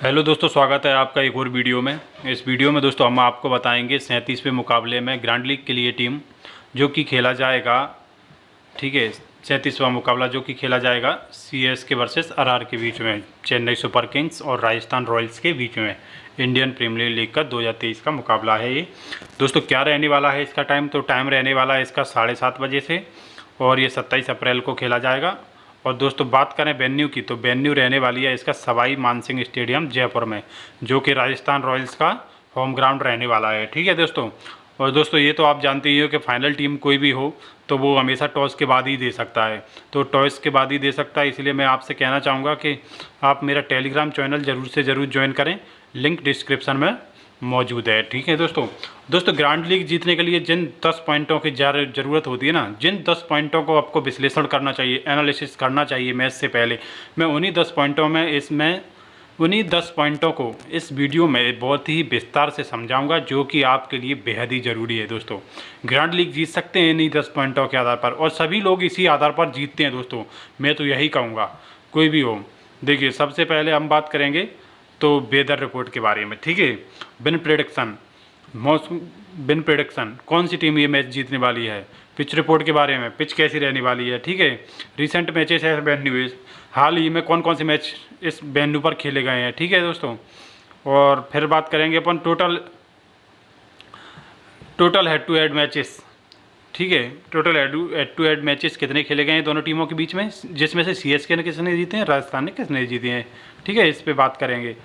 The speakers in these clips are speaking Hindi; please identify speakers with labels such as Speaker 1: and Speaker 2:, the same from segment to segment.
Speaker 1: हेलो दोस्तों, स्वागत है आपका एक और वीडियो में। इस वीडियो में दोस्तों हम आपको बताएंगे 37वें मुकाबले में ग्रैंड लीग के लिए टीम जो कि खेला जाएगा। ठीक है, 37वां मुकाबला जो कि खेला जाएगा सीएसके वर्सेस आरआर के बीच में, चेन्नई सुपर किंग्स और राजस्थान रॉयल्स के बीच में इंडियन प्रीमियर लीग का 2023 का मुकाबला है ये। दोस्तों क्या रहने वाला है इसका टाइम, तो टाइम रहने वाला है इसका 7:30 बजे से और ये 27 अप्रैल को खेला जाएगा। और दोस्तों बात करें वेन्यू की, तो वेन्यू रहने वाली है इसका सवाई मानसिंह स्टेडियम जयपुर में, जो कि राजस्थान रॉयल्स का होम ग्राउंड रहने वाला है। ठीक है दोस्तों, और दोस्तों ये तो आप जानते ही हो कि फाइनल टीम कोई भी हो तो वो हमेशा टॉस के बाद ही दे सकता है, तो टॉस के बाद ही दे सकता है। इसलिए मैं आपसे कहना चाहूँगा कि आप मेरा टेलीग्राम चैनल ज़रूर से ज़रूर ज्वाइन करें, लिंक डिस्क्रिप्शन में मौजूद है। ठीक है दोस्तों ग्रैंड लीग जीतने के लिए जिन 10 पॉइंटों की ज़रूरत होती है ना, जिन 10 पॉइंटों को आपको विश्लेषण करना चाहिए, एनालिसिस करना चाहिए मैच से पहले, मैं उन्हीं 10 पॉइंटों को इस वीडियो में बहुत ही विस्तार से समझाऊंगा, जो कि आपके लिए बेहद ही ज़रूरी है। दोस्तों ग्रैंड लीग जीत सकते हैं इन्हीं 10 पॉइंटों के आधार पर, और सभी लोग इसी आधार पर जीतते हैं। दोस्तों मैं तो यही कहूँगा, कोई भी हो। देखिए सबसे पहले हम बात करेंगे तो वेदर रिपोर्ट के बारे में। ठीक है, बिन प्रेडिक्शन कौन सी टीम ये मैच जीतने वाली है, पिच रिपोर्ट के बारे में, पिच कैसी रहने वाली है। ठीक है, रिसेंट मैचेस है वेन्यू, हाल ही में कौन कौन से मैच इस वेन्यू पर खेले गए हैं। ठीक है दोस्तों, और फिर बात करेंगे अपन total head to head matches. ठीक है, total head to head matches कितने खेले गए हैं दोनों टीमों के बीच में, जिसमें से सीएसके ने किसने जीते हैं, राजस्थान ने किसने जीते हैं। ठीक है, इस पे बात करेंगे।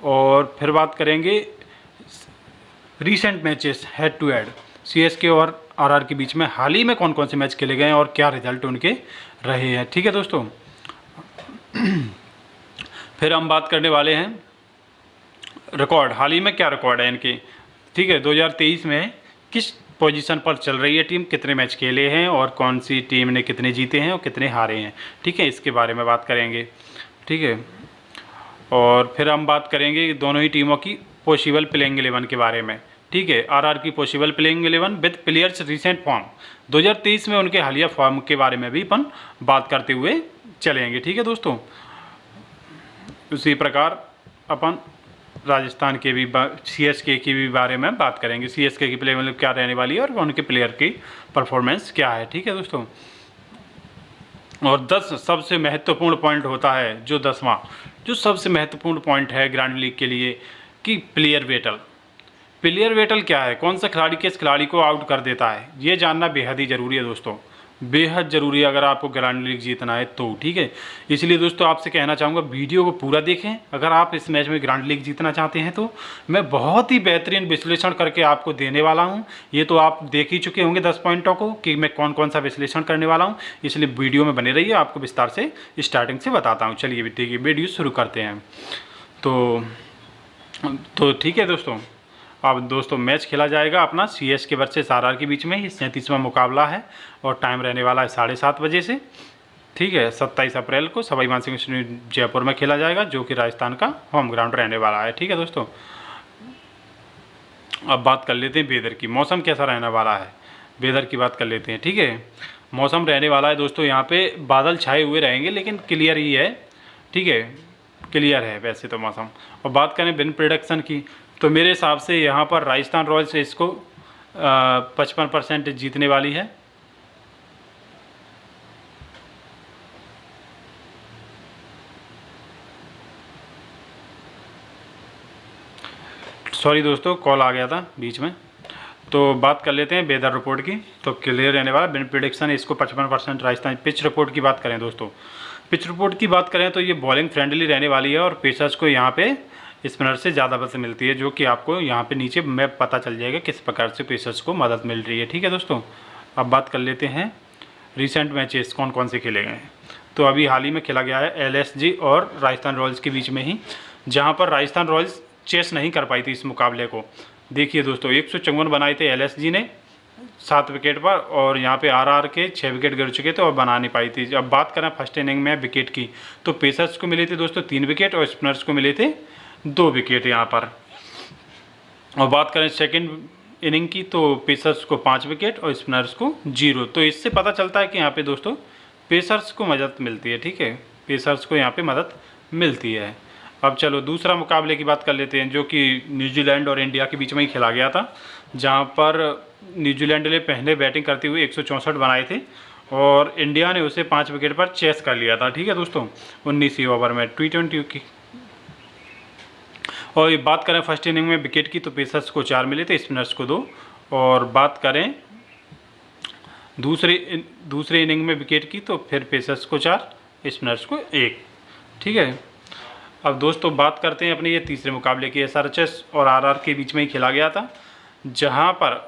Speaker 1: और फिर बात करेंगे recent matches head to head CSK और आरआर के बीच में हाल ही में कौन कौन से मैच खेले गए हैं और क्या रिजल्ट उनके रहे हैं। ठीक है दोस्तों, फिर हम बात करने वाले हैं रिकॉर्ड, हाल ही में क्या रिकॉर्ड है इनके। ठीक है, 2023 में किस पोजीशन पर चल रही है टीम, कितने मैच खेले हैं और कौन सी टीम ने कितने जीते हैं और कितने हारे हैं। ठीक है, इसके बारे में बात करेंगे। ठीक है, और फिर हम बात करेंगे दोनों ही टीमों की पॉसिबल प्लेइंग 11 के बारे में। ठीक है, आरआर की possible playing 11 with players recent form, 2023 में उनके हालिया फॉर्म के बारे में भी अपन बात करते हुए चलेंगे। ठीक है दोस्तों, उसी प्रकार अपन राजस्थान के भी सीएसके की भी बारे में बात करेंगे, सीएसके की प्ले मतलब क्या रहने वाली है और उनके प्लेयर की परफॉर्मेंस क्या है। ठीक है दोस्तों, और 10 सबसे महत्वपूर्ण पॉइंट होता है, जो सबसे महत्वपूर्ण पॉइंट है ग्रैंड लीग के लिए कि प्लेयर वेटल क्या है, कौन सा खिलाड़ी किस खिलाड़ी को आउट कर देता है, ये जानना बेहद ही ज़रूरी है दोस्तों, बेहद ज़रूरी है अगर आपको ग्रैंड लीग जीतना है तो। ठीक है, इसलिए दोस्तों आपसे कहना चाहूँगा वीडियो को पूरा देखें अगर आप इस मैच में ग्रैंड लीग जीतना चाहते हैं तो। मैं बहुत ही बेहतरीन विश्लेषण करके आपको देने वाला हूं, ये तो आप देख ही चुके होंगे 10 पॉइंटों को कि मैं कौन कौन सा विश्लेषण करने वाला हूं, इसलिए वीडियो में बने रहिए, आपको विस्तार से स्टार्टिंग से बताता हूँ। चलिए देखिए वीडियो शुरू करते हैं। तो ठीक है दोस्तों, अब दोस्तों मैच खेला जाएगा अपना सीएसके वर्सेस आरआर के बीच में, ये 37वां मुकाबला है और टाइम रहने वाला है 7:30 बजे से। ठीक है, 27 अप्रैल को सवाई मानसिंह स्टेडियम जयपुर में खेला जाएगा, जो कि राजस्थान का होम ग्राउंड रहने वाला है। ठीक है दोस्तों, अब बात कर लेते हैं वेदर की, मौसम कैसा रहने वाला है, वेदर की बात कर लेते हैं। ठीक है, मौसम रहने वाला है दोस्तों, यहाँ पे बादल छाए हुए रहेंगे लेकिन क्लियर ही है। ठीक है, क्लियर है वैसे तो मौसम। और बात करें विन प्रोडक्शन की, तो मेरे हिसाब से यहाँ पर राजस्थान रॉयल्स इसको 55% जीतने वाली है। सॉरी दोस्तों, कॉल आ गया था बीच में। तो बात कर लेते हैं वेदर रिपोर्ट की, तो क्लियर रहने वाला विन प्रेडिक्शन इसको 55% राजस्थान। पिच रिपोर्ट की बात करें दोस्तों, पिच रिपोर्ट की बात करें तो ये बॉलिंग फ्रेंडली रहने वाली है और पेसर्स को यहाँ पे स्पिनर से ज़्यादा मदद मिलती है, जो कि आपको यहाँ पे नीचे मैप पता चल जाएगा किस प्रकार से पेसर्स को मदद मिल रही है। ठीक है दोस्तों, अब बात कर लेते हैं रिसेंट मैचेस कौन कौन से खेले गए हैं। तो अभी हाल ही में खेला गया है एलएसजी और राजस्थान रॉयल्स के बीच में ही, जहाँ पर राजस्थान रॉयल्स चेस नहीं कर पाई थी इस मुकाबले को। देखिए दोस्तों 154 बनाए थे एलएसजी ने 7 विकेट पर, और यहाँ पे आरआर के 6 विकेट गिर चुके थे और बना नहीं पाई थी। अब बात करें फर्स्ट इनिंग में विकेट की, तो पेसर्स को मिले थे दोस्तों 3 विकेट और स्पिनर्स को मिले थे 2 विकेट यहाँ पर। और बात करें सेकंड इनिंग की, तो पेसर्स को 5 विकेट और स्पिनर्स को 0। तो इससे पता चलता है कि यहाँ पे दोस्तों पेसर्स को मदद मिलती है। ठीक है, पेसर्स को यहाँ पे मदद मिलती है। अब चलो दूसरा मुकाबले की बात कर लेते हैं, जो कि न्यूजीलैंड और इंडिया के बीच में ही खेला गया था, जहां पर न्यूजीलैंड ने पहले बैटिंग करते हुए 164 बनाए थे और इंडिया ने उसे 5 विकेट पर चेस कर लिया था। ठीक है दोस्तों, 19 ओवर में T20 की। और ये बात करें फर्स्ट इनिंग में विकेट की, तो पेसर्स को 4 मिले थे, स्पिनर्स को 2। और बात करें दूसरे इनिंग में विकेट की, तो फिर पेसर्स को 4, स्पिनर्स को 1। ठीक है, अब दोस्तों बात करते हैं अपने ये तीसरे मुकाबले की। SRH और RR के बीच में ही खेला गया था, जहां पर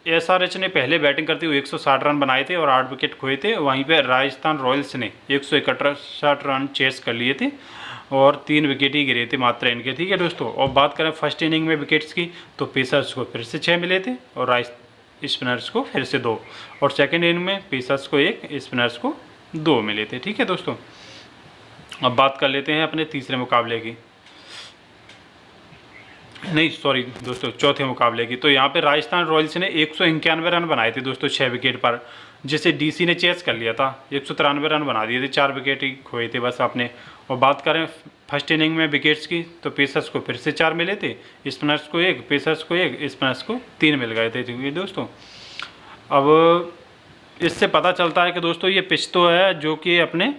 Speaker 1: SRH ने पहले बैटिंग करते हुए 160 रन बनाए थे और 8 विकेट खोए थे। वहीं पे राजस्थान रॉयल्स ने 161 रन चेस कर लिए थे और 3 विकेट ही गिरे थे मात्र इनके। ठीक है दोस्तों, और बात करें फर्स्ट इनिंग में विकेट्स की, तो पेसर्स को फिर से 6 मिले थे और स्पिनर्स को फिर से 2। और सेकेंड इनिंग में पेसर्स को 1, स्पिनर्स को 2 मिले थे। ठीक है दोस्तों, अब बात कर लेते हैं अपने तीसरे मुकाबले की, नहीं सॉरी दोस्तों, चौथे मुकाबले की। तो यहाँ पे राजस्थान रॉयल्स ने 191 रन बनाए थे दोस्तों 6 विकेट पर, जिसे DC ने चेस कर लिया था। 193 रन बना दिए थे, 4 विकेट ही खोए थे बस आपने। और बात करें फर्स्ट इनिंग में विकेट्स की, तो पेसर्स को फिर से 4 मिले थे, स्पिनर्स को 1, पेसर्स को 1, स्पिनर्स को 3 मिल गए थे। ठीक है दोस्तों, अब इससे पता चलता है कि दोस्तों ये पिच तो है जो कि अपने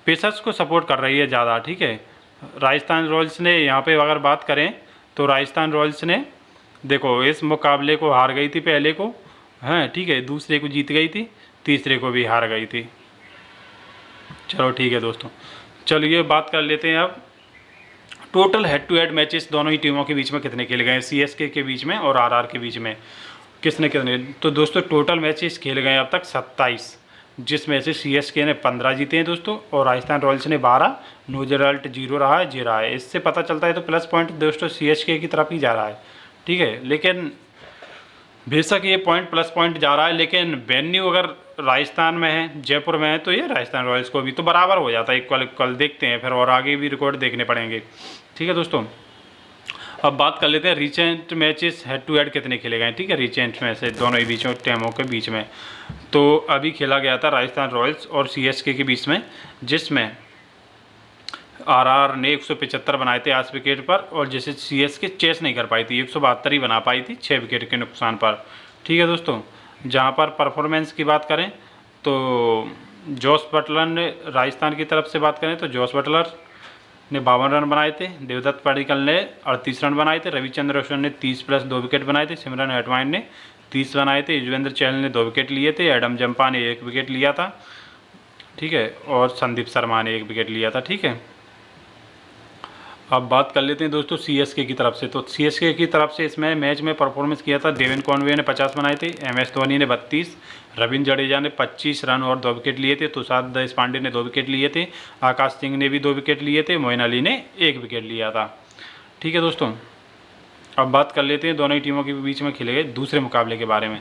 Speaker 1: पेसर्स को सपोर्ट कर रही है ज़्यादा। ठीक है, राजस्थान रॉयल्स ने यहाँ पे अगर बात करें, तो राजस्थान रॉयल्स ने देखो इस मुकाबले को हार गई थी पहले को, हैं ठीक है, दूसरे को जीत गई थी, तीसरे को भी हार गई थी। चलो ठीक है दोस्तों, चलिए बात कर लेते हैं अब total head to head matches दोनों ही टीमों के बीच में कितने खेले गए, CSK के बीच में और RR के बीच में कितने। तो दोस्तों टोटल मैचेस खेले गए अब तक 27, जिसमें से CSK ने 15 जीते हैं दोस्तों और राजस्थान रॉयल्स ने 12। नो रिजल्ट 0 रहा है, 0 है। इससे पता चलता है तो प्लस पॉइंट दोस्तों CSK की तरफ ही जा रहा है। ठीक है, लेकिन बेशक ये प्लस पॉइंट जा रहा है, लेकिन वेन्यू अगर राजस्थान में है, जयपुर में है, तो ये राजस्थान रॉयल्स को भी तो बराबर हो जाता है, इक्वल देखते हैं फिर, और आगे भी रिकॉर्ड देखने पड़ेंगे। ठीक है दोस्तों, अब बात कर लेते हैं recent matches head to head कितने खेले गए। ठीक है, रिसेंट में से दोनों ही बीच में टीमों के बीच में, तो अभी खेला गया था राजस्थान रॉयल्स और CSK के बीच में, जिसमें RR ने 175 बनाए थे 8 विकेट पर, और जैसे CSK चेस नहीं कर पाई थी, 172 ही बना पाई थी 6 विकेट के नुकसान पर। ठीक है दोस्तों, जहां पर परफॉर्मेंस की बात करें, तो जॉस बटलर ने राजस्थान की तरफ से बात करें, तो जॉस बटलर ने 52 रन बनाए थे, देवदत्त पडिक्कल ने 38 रन बनाए थे, रविचंद्र अश्विन ने 30 प्लस 2 विकेट बनाए थे, सिमरन हेटमायर ने 30 बनाए थे, युजवेंद्र चहल ने 2 विकेट लिए थे, एडम जंपा ने 1 विकेट लिया था। ठीक है, और संदीप शर्मा ने 1 विकेट लिया था। ठीक है, अब बात कर लेते हैं दोस्तों CSK की तरफ से। तो CSK की तरफ से इसमें मैच में परफॉर्मेंस किया था, डेविन कॉनवे ने 50 बनाए थे, MS धोनी ने 32, रविंद्र जडेजा ने 25 रन और 2 विकेट लिए थे, तुषार देशपांडे ने 2 विकेट लिए थे, आकाश सिंह ने भी 2 विकेट लिए थे, मोइन अली ने 1 विकेट लिया था। ठीक है दोस्तों, अब बात कर लेते हैं दोनों ही टीमों के बीच में खेले गए दूसरे मुकाबले के बारे में।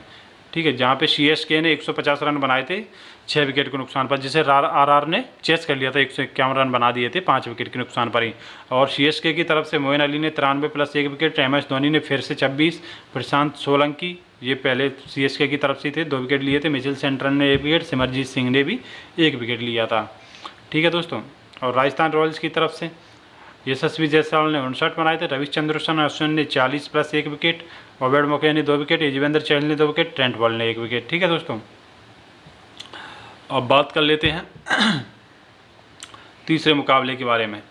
Speaker 1: ठीक है, जहाँ पे CSK ने 150 रन बनाए थे 6 विकेट के नुकसान पर, जिसे RR ने चेस कर लिया था, 151 रन बना दिए थे 5 विकेट के नुकसान पर ही। और CSK की तरफ से मोइन अली ने 93 प्लस 1 विकेट, MS धोनी ने फिर से 26, प्रशांत सोलंकी ये पहले CSK की तरफ से थे 2 विकेट लिए थे, मिचेल सेंट्रल ने 1 विकेट, सिमरजीत सिंह ने भी 1 विकेट लिया था। ठीक है दोस्तों, और राजस्थान रॉयल्स की तरफ से यशस्वी जायसवाल ने 59 बनाए थे, रविचंद्र अश्विन ने 40 प्लस 1 विकेट, ओबेड मोके ने 2 विकेट, युजवेंद्र चहल ने 2 विकेट, ट्रेंट बॉल्ट ने 1 विकेट। ठीक है दोस्तों, अब बात कर लेते हैं तीसरे मुकाबले के बारे में,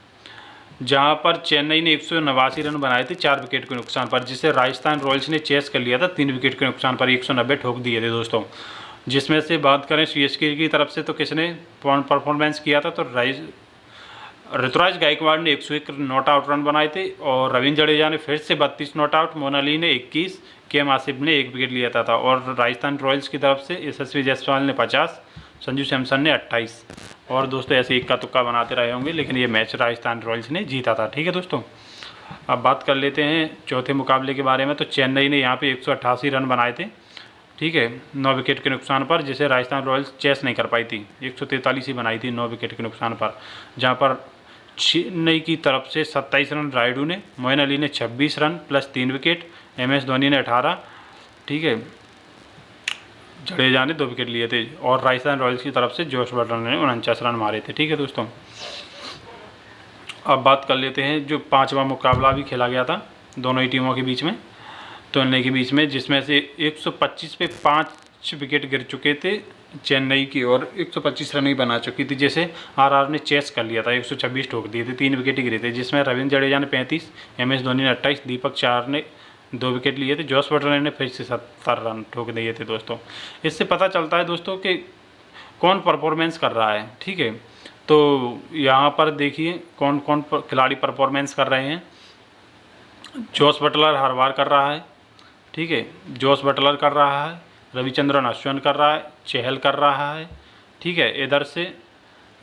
Speaker 1: जहां पर चेन्नई ने 189 रन बनाए थे 4 विकेट के नुकसान पर, जिसे राजस्थान रॉयल्स ने चेस कर लिया था 3 विकेट के नुकसान पर, 190 ठोक दिए थे दोस्तों। जिसमें से बात करें CSK की तरफ से, तो किसने परफॉर्मेंस किया था, तो ऋतुराज गायकवाड़ ने 101 नॉट आउट रन बनाए थे और रविंद्र जडेजा ने फिर से 32 नॉट आउट, मोइन अली ने 21, KM आसिफ ने 1 विकेट लिया था। और राजस्थान रॉयल्स की तरफ से यशस्वी जायसवाल ने 50, संजू सैमसन ने 28। और दोस्तों ऐसे इक्का तुक्का बनाते रहे होंगे, लेकिन ये मैच राजस्थान रॉयल्स ने जीता था। ठीक है दोस्तों, अब बात कर लेते हैं चौथे मुकाबले के बारे में। तो चेन्नई ने यहाँ पे 188 रन बनाए थे, ठीक है, 9 विकेट के नुकसान पर, जिसे राजस्थान रॉयल्स चेस नहीं कर पाई थी, 143 ही बनाई थी 9 विकेट के नुकसान पर। जहाँ पर चेन्नई की तरफ से 27 रन रायडू ने, मोइन अली ने 26 run plus 3 wicket, MS Dhoni ने 18, ठीक है, जडेजा ने 2 विकेट लिए थे। और राजस्थान रॉयल्स की तरफ से जोश बटलर ने 49 रन मारे थे। ठीक है दोस्तों, अब बात कर लेते हैं जो 5वां मुकाबला भी खेला गया था दोनों ही टीमों के बीच में, तुलने के बीच में, जिसमें से 125 पे 5 विकेट गिर चुके थे चेन्नई की और 125 रन ही बना चुकी थी, जैसे आरआर ने चेस कर लिया था, 126 ठोक दिए थे, 3 विकेट ही गिरे थे, जिसमें रविंद्र जडेजा ने 35, एम एस धोनी ने 28, दीपक चार ने 2 विकेट लिए थे, जॉस बटलर ने फिर से 70 रन ठोक दिए थे दोस्तों। इससे पता चलता है दोस्तों कि कौन परफॉर्मेंस कर रहा है, ठीक है। तो यहाँ पर देखिए कौन कौन खिलाड़ी परफॉर्मेंस कर रहे हैं। जॉस बटलर हर बार कर रहा है, ठीक है, जॉस बटलर कर रहा है, रविचंद्रन अश्विन कर रहा है, चहल कर रहा है, ठीक है। इधर से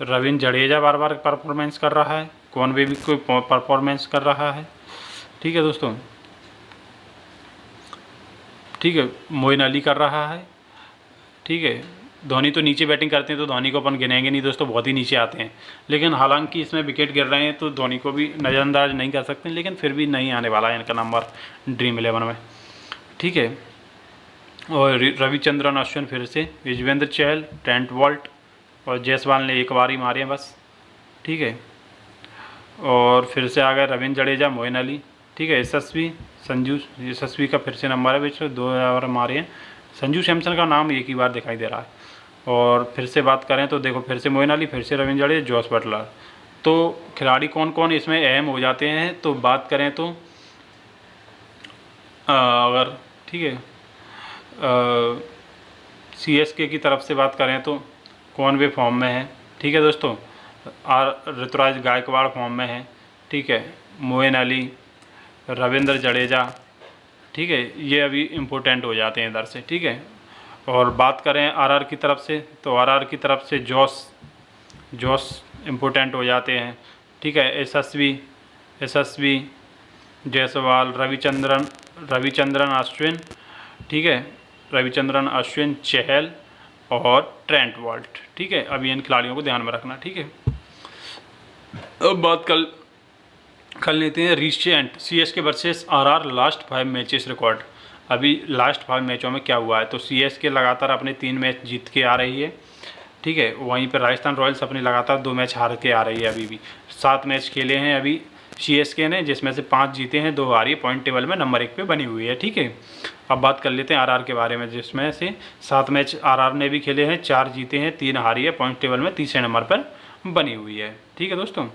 Speaker 1: रविंद्र जडेजा बार बार परफॉर्मेंस कर रहा है, कौन भी कोई परफॉर्मेंस कर रहा है, ठीक है दोस्तों, ठीक है। मोइन अली कर रहा है, ठीक है। धोनी तो नीचे बैटिंग करते हैं तो धोनी को अपन गिनेंगे नहीं दोस्तों, बहुत ही नीचे आते हैं, लेकिन हालांकि इसमें विकेट गिर रहे हैं तो धोनी को भी नज़रअंदाज नहीं कर सकते, लेकिन फिर भी नहीं आने वाला है इनका नंबर ड्रीम 11 में, ठीक है। और रविचंद्रन अश्विन फिर से, युजवेंद्र चहल, ट्रेंट वॉल्ट और जायसवाल ने एक बार ही मारे हैं बस, ठीक है। और फिर से आ गए रविंद्र जडेजा, मोइन अली, ठीक है। यशस्वी का फिर से नंबर है, बीच में 2 बार मारे हैं। संजू सैमसन का नाम एक ही बार दिखाई दे रहा है। और फिर से बात करें तो देखो फिर से मोइन अली, फिर से रविंद्र जडेजा, जॉस बटलर, तो खिलाड़ी कौन कौन इसमें अहम हो जाते हैं। तो बात करें तो अगर ठीक है CSK की तरफ से बात करें तो कौन वे फॉर्म में है, ठीक है दोस्तों। ऋतुराज गायकवाड़ फॉर्म में है, ठीक है। मोइन अली, रविंद्र जडेजा, ठीक है, ये अभी इम्पोर्टेंट हो जाते हैं इधर से, ठीक है। और बात करें आरआर की तरफ से तो आरआर की तरफ से जॉस इम्पोर्टेंट हो जाते हैं, ठीक है। यशस्वी, जायसवाल, रविचंद्रन अश्विन, ठीक है, रविचंद्रन अश्विन, चहल और ट्रेंट वॉल्ट, ठीक है। अभी इन खिलाड़ियों को ध्यान में रखना, ठीक है। अब बात कर लेते हैं recent CSK versus RR last 5 matches record. अभी लास्ट 5 मैचों में क्या हुआ है, तो CSK लगातार अपने 3 मैच जीत के आ रही है, ठीक है। वहीं पर राजस्थान रॉयल्स अपने लगातार 2 मैच हार के आ रही है। अभी भी 7 मैच खेले हैं अभी CSK ने, जिसमें से 5 जीते हैं, 2 हारी, पॉइंट टेबल में नंबर 1 पे बनी हुई है, ठीक है। अब बात कर लेते हैं आरआर के बारे में, जिसमें से 7 मैच आरआर ने भी खेले हैं, 4 जीते हैं, 3 हारी है, पॉइंट टेबल में तीसरे नंबर पर बनी हुई है, ठीक है दोस्तों।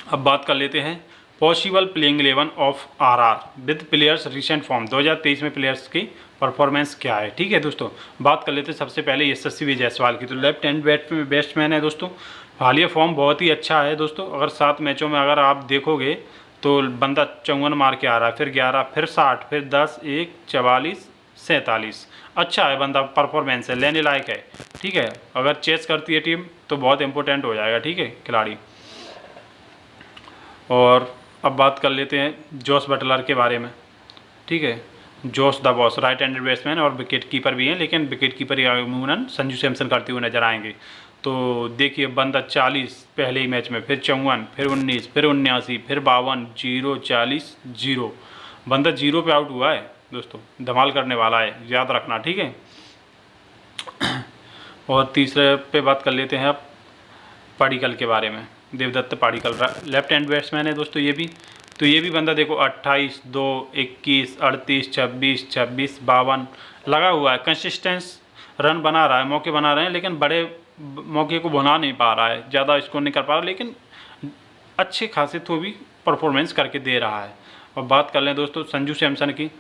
Speaker 1: अब बात कर लेते हैं possible playing 11 of RR with players recent form. 2023 में प्लेयर्स की परफॉर्मेंस क्या है, ठीक है दोस्तों। बात कर लेते हैं सबसे पहले यशस्वी जायसवाल की, तो लेफ्ट हैंड बैट्समैन है दोस्तों, हालिया फॉर्म बहुत ही अच्छा है दोस्तों। अगर 7 मैचों में अगर आप देखोगे तो बंदा 54 मार के आ रहा है, फिर 11, फिर 60, फिर 10, 1, 44, 47, अच्छा है बंदा, परफॉर्मेंस है, लेने लायक है, ठीक है। अगर चेस करती है टीम तो बहुत इंपॉर्टेंट हो जाएगा, ठीक है खिलाड़ी। और अब बात कर लेते हैं जॉस बटलर के बारे में, ठीक है। Jos the boss right handed batsman और विकेट कीपर भी हैं, लेकिन विकेट कीपर अमूमन संजू सैमसन करते हुए नजर आएंगे। तो देखिए बंदा 40 पहले ही मैच में, फिर 54, फिर 19, फिर 79, फिर 52, 0, 40, 0, बंदा 0 पे आउट हुआ है दोस्तों, धमाल करने वाला है, याद रखना, ठीक है। और तीसरे पे बात कर लेते हैं अब पाडिक्कल के बारे में, Devdutt Padikkal left hand batsman है दोस्तों ये भी। तो ये भी बंदा देखो 28, 2, 21, 38, 26, 26, 52 लगा हुआ है, कंसिस्टेंस रन बना रहा है, मौके बना रहे हैं, लेकिन बड़े मौके को बना नहीं पा रहा है, ज़्यादा स्कोर नहीं कर पा रहा, लेकिन अच्छे खासे तो भी परफॉर्मेंस करके दे रहा है। और बात कर लें दोस्तों संजू सैमसन की,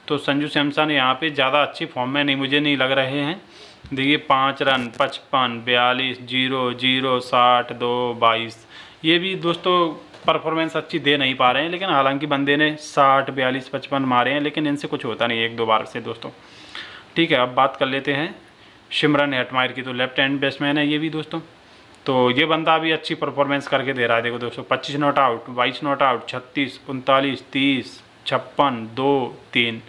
Speaker 1: तो संजू सैमसन यहाँ पे ज़्यादा अच्छी फॉर्म में नहीं, मुझे नहीं लग रहे हैं। देखिए 5 रन, 55, 42, 0, 0, 60, 2, 22, ये भी दोस्तों परफॉर्मेंस अच्छी दे नहीं पा रहे हैं, लेकिन हालांकि बंदे ने 60, 42, 55 मारे हैं, लेकिन इनसे कुछ होता नहीं 1-2 बार से दोस्तों, ठीक है। अब बात कर लेते हैं शिमरन हेटमायर की, तो लेफ्ट हैंड बैट्समैन है ये भी दोस्तों। तो ये बंदा भी अच्छी परफॉर्मेंस करके दे रहा है, देखो दोस्तों 25 नॉट आउट, 22 नॉट आउट, 36, 39, 30, 56, 2, 3,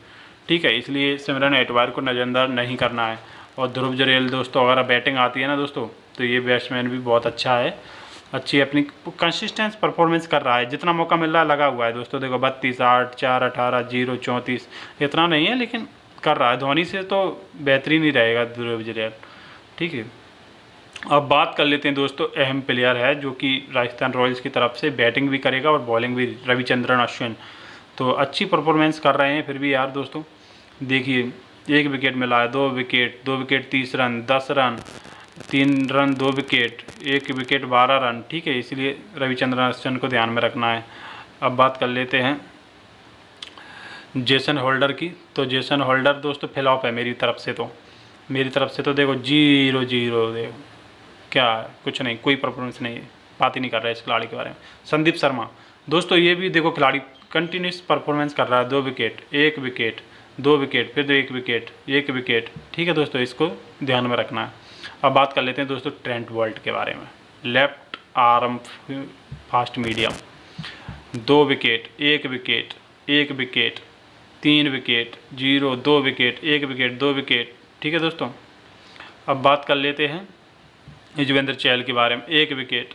Speaker 1: ठीक है। इसलिए शिमरन हेटमायर को नज़रअंदाज नहीं करना है। और ध्रुव जुरैल दोस्तों अगर बैटिंग आती है ना दोस्तों, तो ये बैट्समैन भी बहुत अच्छा है, अच्छी अपनी कंसिस्टेंस परफॉर्मेंस कर रहा है, जितना मौका मिल रहा है लगा हुआ है दोस्तों। देखो 32, 8, 4, 18, 0, 34, इतना नहीं है लेकिन कर रहा है। धोनी से तो बेहतरीन ही रहेगा ध्रुव जुरैल, ठीक है। अब बात कर लेते हैं दोस्तों, अहम प्लेयर है जो कि राजस्थान रॉयल्स की तरफ से बैटिंग भी करेगा और बॉलिंग भी, रविचंद्रन अश्विन। तो अच्छी परफॉर्मेंस कर रहे हैं फिर भी यार दोस्तों। देखिए 1 विकेट मिला है, 2 wicket, 2 wicket 30 run, 10 run, 3 run 2 wicket, 1 wicket 12 run. ठीक है, इसलिए रविचंद्रन अश्विन को ध्यान में रखना है। अब बात कर लेते हैं जेसन होल्डर की। तो जेसन होल्डर दोस्तों फ्लॉप है मेरी तरफ से तो देखो 0-0, देखो क्या है, कुछ नहीं, कोई परफॉर्मेंस नहीं है, बात ही नहीं कर रहा है इस खिलाड़ी के बारे में। संदीप शर्मा दोस्तों, ये भी देखो खिलाड़ी कंटिन्यूस परफॉर्मेंस कर रहा है, 2 विकेट, 1 विकेट, 2 विकेट, फिर 1 विकेट, 1 विकेट। ठीक है दोस्तों, इसको ध्यान में रखना है। अब बात कर लेते हैं दोस्तों ट्रेंट बोल्ट के बारे में। Left arm fast medium, 2 wicket, 1 wicket, 1 wicket, 3 wicket, 0, 2 wicket, 1 wicket, 2 wicket. ठीक है दोस्तों, अब बात कर लेते हैं युजवेंद्र चहल के बारे में। 1 विकेट,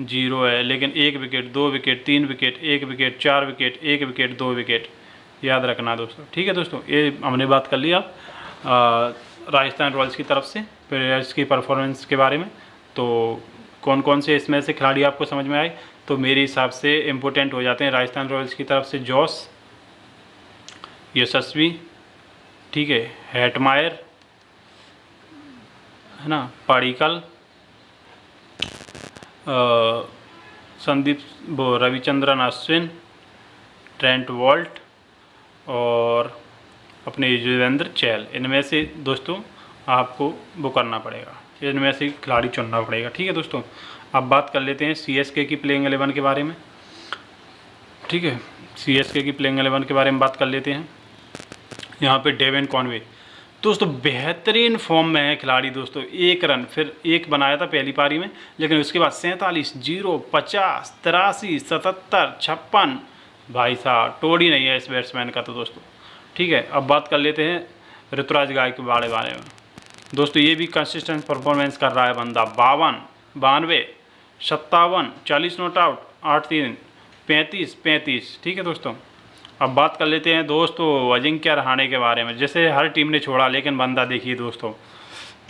Speaker 1: 0 है, लेकिन 1 wicket, 2 wicket, 3 wicket, 1 wicket, 4 wicket, 1 wicket, 2 wicket, याद रखना दोस्तों। ठीक है दोस्तों, ये हमने बात कर लिया राजस्थान रॉयल्स की तरफ से प्लेयर्स की परफॉर्मेंस के बारे में। तो कौन कौन से इसमें से खिलाड़ी आपको समझ में आए, तो मेरे हिसाब से इम्पोर्टेंट हो जाते हैं राजस्थान रॉयल्स की तरफ से जोस, यशस्वी, ठीक है, हेटमायर, है ना, पाड़ीकल, संदीप वो रविचंद्रन अश्विन, ट्रेंट वॉल्ट और अपने युजवेंद्र चहल। इनमें से दोस्तों आपको वो करना पड़ेगा, इनमें से खिलाड़ी चुनना पड़ेगा। ठीक है दोस्तों, अब बात कर लेते हैं सीएसके की प्लेइंग 11 के बारे में। ठीक है, सीएसके की प्लेइंग 11 के बारे में बात कर लेते हैं। यहाँ पे डेविन कॉनवे दोस्तों बेहतरीन फॉर्म में है खिलाड़ी दोस्तों। 1 रन फिर 1 बनाया था पहली पारी में, लेकिन उसके बाद 47, 0, 50, 83, 77, 56, भाई साहब तोड़ ही नहीं है इस बैट्समैन का तो दोस्तों। ठीक है, अब बात कर लेते हैं ऋतुराज गायकवाड़ के बारे में। दोस्तों ये भी कंसिस्टेंट परफॉर्मेंस कर रहा है बंदा। 52, 92, 57, 40 नॉट आउट, 8-3, 35, 35। ठीक है दोस्तों, अब बात कर लेते हैं दोस्तों अजिंक्य रहाणे के बारे में। जैसे हर टीम ने छोड़ा, लेकिन बंदा देखिए दोस्तों,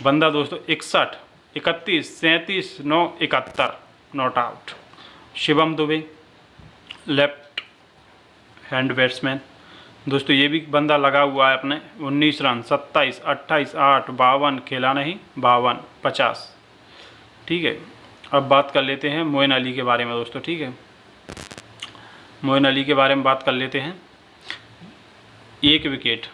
Speaker 1: बंदा दोस्तों 61, 31, 37, 9, 71 not out. Shivam Dubey left hand batsman दोस्तों, ये भी बंदा लगा हुआ है अपने। 19 रन, 27, 28, 8, 52, खेला नहीं, 52, 50। ठीक है, अब बात कर लेते हैं मोइन अली के बारे में दोस्तों। ठीक है, मोइन अली के बारे में बात कर लेते हैं। 1 wicket,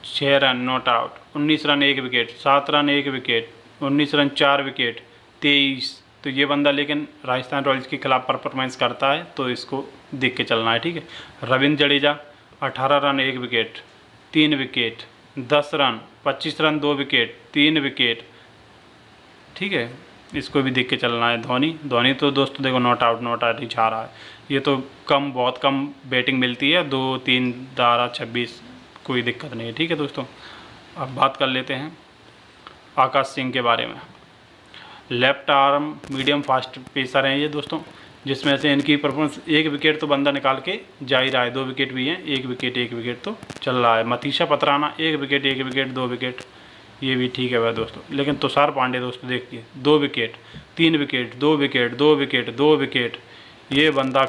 Speaker 1: 6 run not out, 19 run 1 wicket, 7 run 1 wicket, 19 run 4 wicket, 23। तो ये बंदा लेकिन राजस्थान रॉयल्स के खिलाफ परफॉर्मेंस करता है, तो इसको देख के चलना है। ठीक है, Ravindra Jadeja 18 run 1 wicket, 3 wicket, 10 run, 25 run 2 wicket, 3 wicket. ठीक है, इसको भी देख के चलना है। धोनी तो दोस्तों देखो नॉट आउट ही छा रहा है। ये तो बहुत कम बैटिंग मिलती है, 2, 3, 12, 26, कोई दिक्कत नहीं है। ठीक है दोस्तों, अब बात कर लेते हैं आकाश सिंह के बारे में। Left arm medium fast pacer हैं ये दोस्तों, जिसमें से इनकी परफॉर्मेंस 1 विकेट तो बंदा निकाल के जा ही रहा है, 2 विकेट भी हैं, 1 विकेट तो चल रहा है। मतीशा पतराना 1 विकेट, 1 विकेट, 2 विकेट, ये भी ठीक है भाई दोस्तों। लेकिन तुषार पांडे दोस्तों देखिए 2 wicket, 3 wicket, 2 wicket, 2 wicket, 2 wicket, ये बंदा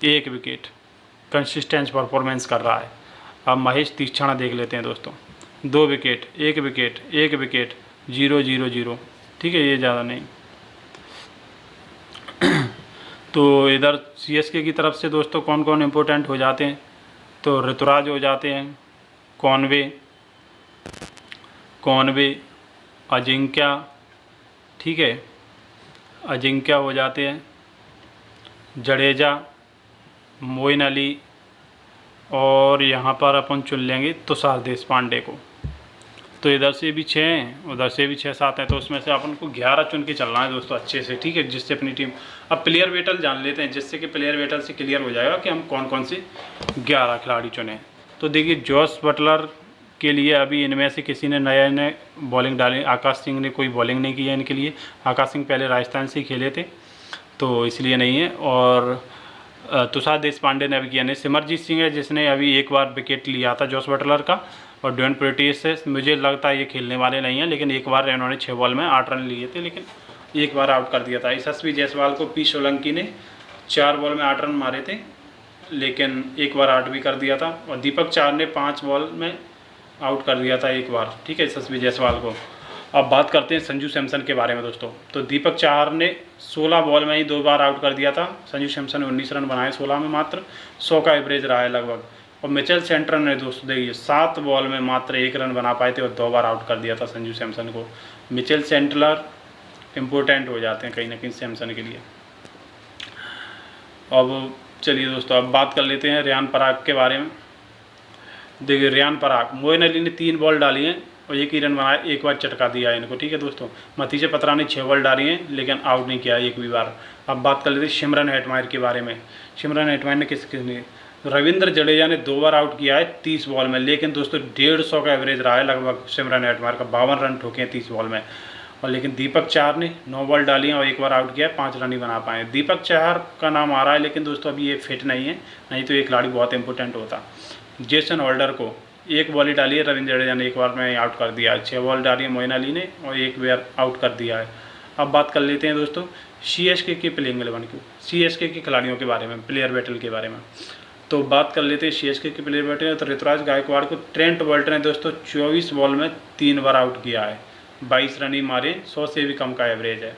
Speaker 1: 1 विकेट, कंसिस्टेंट परफॉर्मेंस कर रहा है। अब महेश तीक्षणा देख लेते हैं दोस्तों, 2 विकेट, 1 विकेट, 1 विकेट, 0, 0, 0। ठीक है, ये ज़्यादा नहीं। तो इधर सीएसके की तरफ से दोस्तों कौन कौन इम्पोर्टेंट हो जाते हैं, तो ऋतुराज हो जाते हैं, कॉनवे, अजिंक्य, ठीक है, अजिंक्य हो जाते हैं, जडेजा, मोइन अली, और यहाँ पर अपन चुन लेंगे तुषार देशपांडे को। तो इधर से भी 6 हैं, उधर से भी 6-7 हैं, तो उसमें से अपन को 11 चुन के चलना है दोस्तों अच्छे से। ठीक है, जिससे अपनी टीम, अब प्लेयर वेटल जान लेते हैं, जिससे कि प्लेयर वेटल से क्लियर हो जाएगा कि हम कौन कौन से 11 खिलाड़ी चुने। तो देखिए जॉस बटलर के लिए अभी इनमें से किसी ने नए बॉलिंग डाली, आकाश सिंह ने कोई बॉलिंग नहीं की है इनके लिए। आकाश सिंह पहले राजस्थान से ही खेले थे, तो इसलिए नहीं है। और तुषार देशपांडे ने अभी किया नहीं। सिमरजीत सिंह है जिसने अभी 1 बार विकेट लिया था जॉस बटलर का, और ड्वेन प्रोटिस से मुझे लगता है ये खेलने वाले नहीं हैं, लेकिन एक बार इन्होंने 6 बॉल में 8 रन लिए थे, लेकिन एक बार आउट कर दिया था। यशस्वी जायसवाल को पी सोलंकी ने 4 बॉल में 8 रन मारे थे, लेकिन एक बार आउट भी कर दिया था। और दीपक चार ने 5 बॉल में आउट कर दिया था एक बार, ठीक है, यशस्वी जायसवाल को। अब बात करते हैं संजू सैमसन के बारे में दोस्तों। तो दीपक चाहर ने 16 बॉल में ही 2 बार आउट कर दिया था। संजू सैमसन ने 19 रन बनाए 16 में, मात्र 100 का एवरेज रहा है लगभग। और मिचेल सेंटर ने दोस्तों देखिए 7 बॉल में मात्र 1 रन बना पाए थे और 2 बार आउट कर दिया था संजू सैमसन को। मिचेल सेंटलर इम्पोर्टेंट हो जाते हैं कहीं ना कहीं सैमसन के लिए। अब चलिए दोस्तों, अब बात कर लेते हैं रियान पराग के बारे में। देखिए रियान पराग, मोइन अली ने 3 बॉल डाली हैं और 1 ही रन बनाया, एक बार चटका दिया है इनको, ठीक है दोस्तों। मतीजे पत्रा ने 6 बॉल डाली हैं लेकिन आउट नहीं किया एक भी बार। अब बात कर लेते हैं सिमरन हेटमायर के बारे में। सिमरन हेटमायर ने किसने, रविंद्र जडेजा ने 2 बार आउट किया है 30 बॉल में, लेकिन दोस्तों 150 का एवरेज रहा है लगभग सिमरन हेटमायर का, 52 रन ठोके हैं 30 बॉल में। और लेकिन दीपक चाहर ने 9 बॉल डाली हैं और 1 बार आउट किया है, 5 रन ही बना पाए। दीपक चाहर का नाम आ रहा है, लेकिन दोस्तों अभी ये फिट नहीं है, नहीं तो ये खिलाड़ी बहुत इंपॉर्टेंट होता। जेसन होल्डर को 1 बॉल ही डाली है रविंद्र जडेजा ने, 1 बार में आउट कर दिया है। 6 बॉल डाली है मोइन अली ने और 1 बार आउट कर दिया है। अब बात कर लेते हैं दोस्तों CSK के प्लेइंग 11 की, CSK के खिलाड़ियों के बारे में, प्लेयर बैटल के बारे में। तो बात कर लेते हैं CSK के प्लेयर बैटल। तो ऋतुराज गायकवाड़ को ट्रेंट बोल्ट ने दोस्तों 24 बॉल में 3 बार आउट किया है, 22 रन ही मारे, 100 से भी कम का एवरेज है।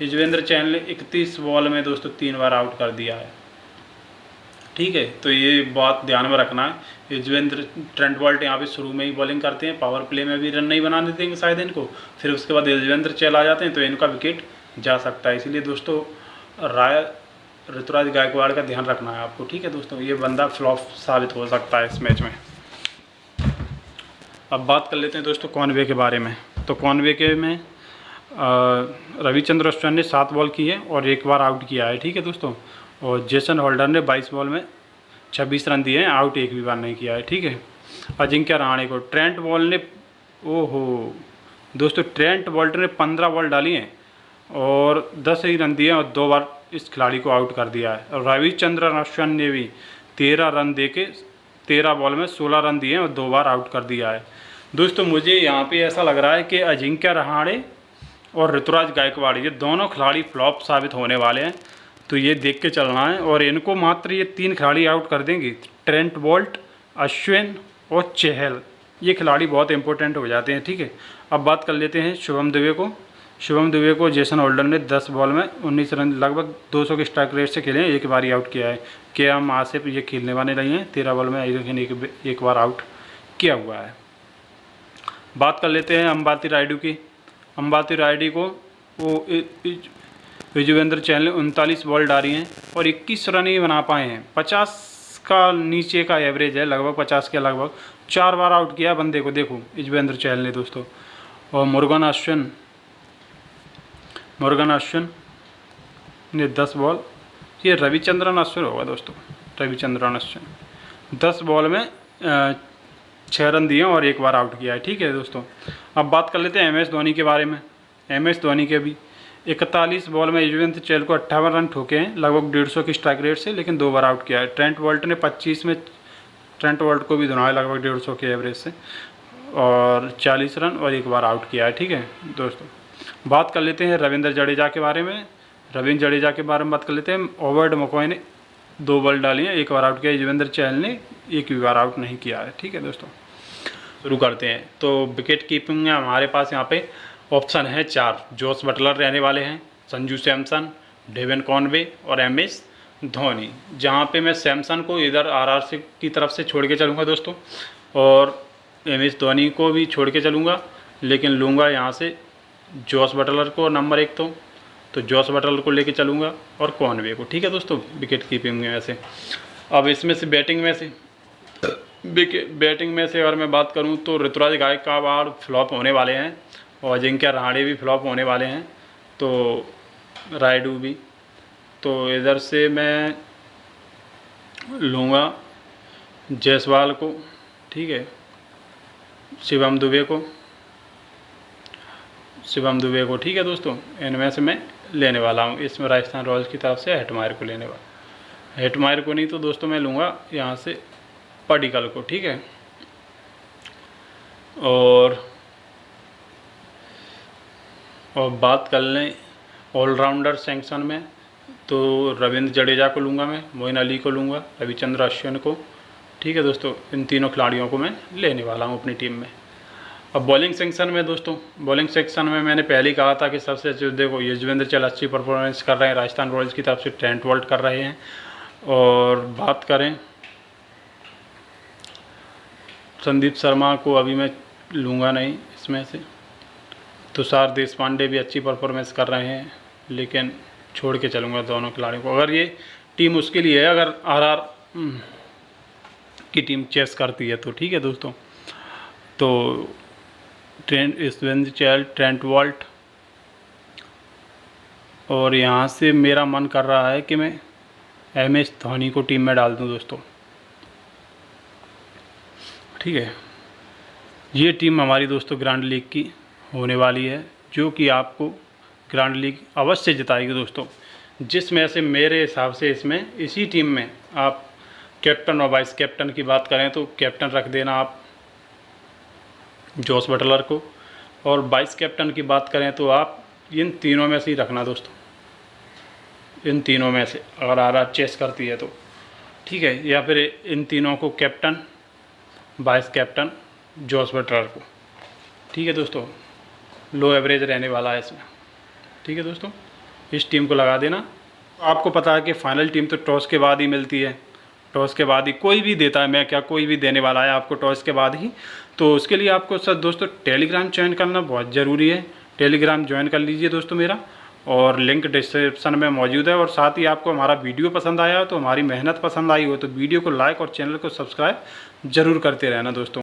Speaker 1: युजवेंद्र चहल ने 31 बॉल में दोस्तों 3 बार आउट कर दिया है, ठीक है। तो ये बात ध्यान में रखना है। युजवेंद्र, ट्रेंट बोल्ट यहाँ पे शुरू में ही बॉलिंग करते हैं, पावर प्ले में भी रन नहीं बनाने देंगे शायद इनको, फिर उसके बाद युजवेंद्र चहल आ जाते हैं तो इनका विकेट जा सकता है। इसलिए दोस्तों ऋतुराज गायकवाड़ का ध्यान रखना है आपको, ठीक है दोस्तों। ये बंदा फ्लॉप साबित हो सकता है इस मैच में। अब बात कर लेते हैं दोस्तों कॉनवे के बारे में। तो कॉनवे के में रविचंद्र अश्विन ने 7 बॉल की है और 1 बार आउट किया है, ठीक है दोस्तों। और जेसन होल्डर ने 22 बॉल में 26 रन दिए हैं, आउट 1 भी बार नहीं किया है, ठीक है। अजिंक्य रहाणे को ट्रेंट बोल्ट ने, ओहो दोस्तों, ट्रेंट बोल्ट ने 15 बॉल डाली हैं और 10 ही रन दिए और 2 बार इस खिलाड़ी को आउट कर दिया है। और रविचंद्रन अश्विन ने भी 13 रन दे के 13 बॉल में 16 रन दिए और 2 बार आउट कर दिया है। दोस्तों मुझे यहाँ पे ऐसा लग रहा है कि अजिंक्य रहाणे और ऋतुराज गायकवाड़ ये दोनों खिलाड़ी फ्लॉप साबित होने वाले हैं, तो ये देख के चलना है। और इनको मात्र ये 3 खिलाड़ी आउट कर देंगे, ट्रेंट बोल्ट, अश्विन और चहल, ये खिलाड़ी बहुत इंपॉर्टेंट हो जाते हैं, ठीक है। अब बात कर लेते हैं शुभम दुबे को। शुभम दुबे को जेसन होल्डर ने 10 बॉल में 19 रन लगभग 200 के स्ट्राइक रेट से खेले हैं, 1 बार ही आउट किया है। KM आसिफ ये खेलने वाले नहीं हैं, 13 बॉल में एक बार आउट किया हुआ है। बात कर लेते हैं अंबाती रायडू की। अंबाती रायडू को वो युजवेंद्र चहल ने 39 बॉल डाली हैं और 21 रन ही बना पाए हैं, 50 का नीचे का एवरेज है, लगभग 50 के लगभग। 4 बार आउट किया बंदे को, देखो युजवेंद्र चहल ने दोस्तों। और मुरुगन अश्विन ने 10 बॉल, ये रविचंद्रन अश्विन होगा दोस्तों, रविचंद्रन अश्विन 10 बॉल में 6 रन दिए और 1 बार आउट किया है, ठीक है दोस्तों। अब बात कर लेते हैं MS धोनी के बारे में। MS धोनी के भी 41 बॉल में युजवेंद्र चहल को 58 रन ठोके हैं, लगभग 150 की स्ट्राइक रेट से, लेकिन 2 बार आउट किया है। ट्रेंट बोल्ट ने 25 में, ट्रेंट बोल्ट को भी धुनाया लगभग 150 के एवरेज से और 40 रन और 1 बार आउट किया है, ठीक है दोस्तों। बात कर लेते हैं रविंद्र जडेजा के बारे में। रविंद्र जडेजा के बारे में बात कर लेते हैं। ओवर्ड मकॉय ने 2 बॉल डाली हैं, 1 बार आउट किया। युजवेंद्र चहल ने 1 भी बार आउट नहीं किया है, ठीक है दोस्तों। शुरू करते हैं। तो विकेट कीपिंग में हमारे पास यहाँ पे ऑप्शन है 4। जोस बटलर रहने वाले हैं, संजू सैमसन, डेवन कॉनवे और MS धोनी। जहाँ पे मैं सैमसन को इधर RR की तरफ से छोड़ के चलूँगा दोस्तों, और MS धोनी को भी छोड़ के चलूँगा, लेकिन लूँगा यहाँ से जोस बटलर को नंबर 1 तो जोस बटलर को लेके चलूँगा और कॉनवे को, ठीक है दोस्तों, विकेट कीपिंग में वैसे। अब इसमें से बैटिंग में से अगर मैं बात करूं तो ऋतुराज गायकवाड़ फ्लॉप होने वाले हैं और अजिंक्य रहाणे भी फ्लॉप होने वाले हैं, तो रायडू भी। तो इधर से मैं लूँगा जायसवाल को, ठीक है, शिवम दुबे को, ठीक है दोस्तों। इनमें से मैं लेने वाला हूँ। इसमें राजस्थान रॉयल्स की तरफ से हेटमायर को लेने वाला, हेटमायर को नहीं तो दोस्तों मैं लूँगा यहाँ से पडिक्कल को, ठीक है। और बात कर लें ऑलराउंडर सेक्शन में तो रविंद्र जडेजा को लूँगा मैं, मोइन अली को लूँगा, रविचंद्र अश्विन को। ठीक है दोस्तों, इन तीनों खिलाड़ियों को मैं लेने वाला हूँ अपनी टीम में। अब बॉलिंग सेक्शन में दोस्तों, बॉलिंग सेक्शन में मैंने पहले ही कहा था कि सबसे अच्छे देखो युजवेंद्र चहल अच्छी परफॉर्मेंस कर रहे हैं, राजस्थान रॉयल्स की तरफ से ट्रेंट बोल्ट कर रहे हैं। और बात करें संदीप शर्मा को अभी मैं लूँगा नहीं इसमें से। तुषार देशपांडे भी अच्छी परफॉर्मेंस कर रहे हैं, लेकिन छोड़ के चलूँगा दोनों खिलाड़ियों को। अगर ये टीम उसके लिए है, अगर आरआर की टीम चेस करती है तो ठीक है दोस्तों। तो युजवेंद्र चहल, ट्रेंट बोल्ट, और यहाँ से मेरा मन कर रहा है कि मैं MS धोनी को टीम में डाल दूँ दोस्तों। ठीक है, ये टीम हमारी दोस्तों ग्रैंड लीग की होने वाली है, जो कि आपको ग्रैंड लीग अवश्य जिताएगी दोस्तों। जिसमें से मेरे हिसाब से इसमें इसी टीम में आप कैप्टन और वाइस कैप्टन की बात करें तो कैप्टन रख देना आप जोस बटलर को, और वाइस कैप्टन की बात करें तो आप इन तीनों में से ही रखना दोस्तों, इन तीनों में से अगर आरआर चेस करती है तो ठीक है, या फिर इन तीनों को captain, vice captain, Jos Buttler को। ठीक है दोस्तों, लो एवरेज रहने वाला है इसमें। ठीक है दोस्तों, इस टीम को लगा देना। आपको पता है कि फाइनल टीम तो टॉस के बाद ही मिलती है, टॉस के बाद ही कोई भी देता है, मैं क्या कोई भी देने वाला है आपको टॉस के बाद ही। तो उसके लिए आपको सर दोस्तों टेलीग्राम ज्वाइन करना बहुत ज़रूरी है। टेलीग्राम ज्वाइन कर लीजिए दोस्तों मेरा, और लिंक डिस्क्रिप्शन में मौजूद है। और साथ ही आपको हमारा वीडियो पसंद आया हो तो, हमारी मेहनत पसंद आई हो तो वीडियो को लाइक और चैनल को सब्सक्राइब ज़रूर करते रहना दोस्तों।